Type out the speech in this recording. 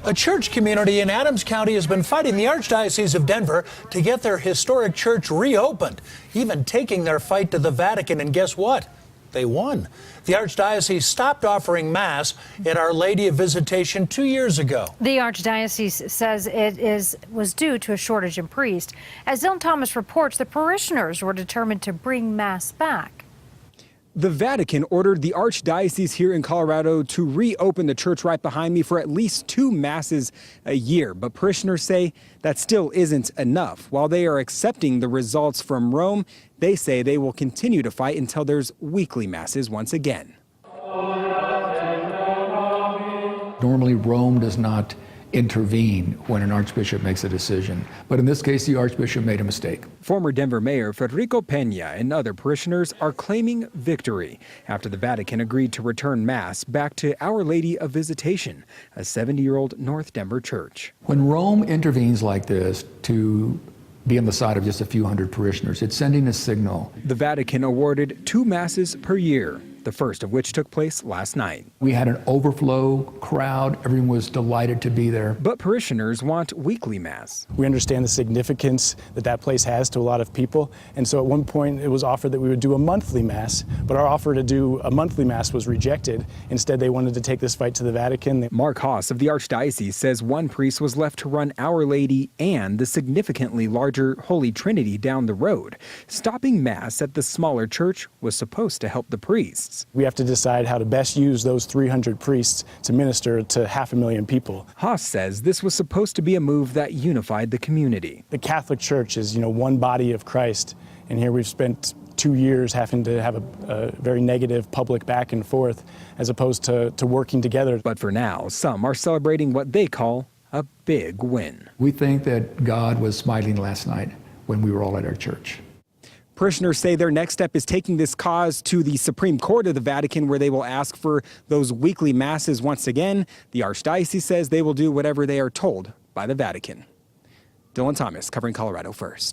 A church community in Adams County has been fighting the Archdiocese of Denver to get their historic church reopened, even taking their fight to the Vatican. And guess what? They won. The Archdiocese stopped offering Mass at Our Lady of Visitation 2 years ago. The Archdiocese says it was due to a shortage in priests. As Dylan Thomas reports, the parishioners were determined to bring Mass back. The Vatican ordered the Archdiocese here in Colorado to reopen the church right behind me for at least 2 Masses a year. But parishioners say that still isn't enough. While they are accepting the results from Rome, they say they will continue to fight until there's weekly Masses once again. Normally, Rome does not intervene when an archbishop makes a decision. But in this case, the archbishop made a mistake. Former Denver Mayor Federico Peña and other parishioners are claiming victory after the Vatican agreed to return Mass back to Our Lady of Visitation, a 70-year-old North Denver church. When Rome intervenes like this to be on the side of just a few hundred parishioners, it's sending a signal. The Vatican awarded 2 Masses per year, the first of which took place last night. We had an overflow crowd. Everyone was delighted to be there. But parishioners want weekly Mass. We understand the significance that place has to a lot of people. And so at one point it was offered that we would do a monthly Mass, but our offer to do a monthly Mass was rejected. Instead, they wanted to take this fight to the Vatican. Mark Haas of the Archdiocese says one priest was left to run Our Lady and the significantly larger Holy Trinity down the road. Stopping Mass at the smaller church was supposed to help the priests. We have to decide how to best use those 300 priests to minister to 500,000 people. Haas says this was supposed to be a move that unified the community. The Catholic Church is, one body of Christ, and here we've spent 2 years having to have a very negative public back and forth as opposed to working together. But for now, some are celebrating what they call a big win. We think that God was smiling last night when we were all at our church. Parishioners say their next step is taking this cause to the Supreme Court of the Vatican, where they will ask for those weekly Masses once again. The Archdiocese says they will do whatever they are told by the Vatican. Dylan Thomas, covering Colorado First.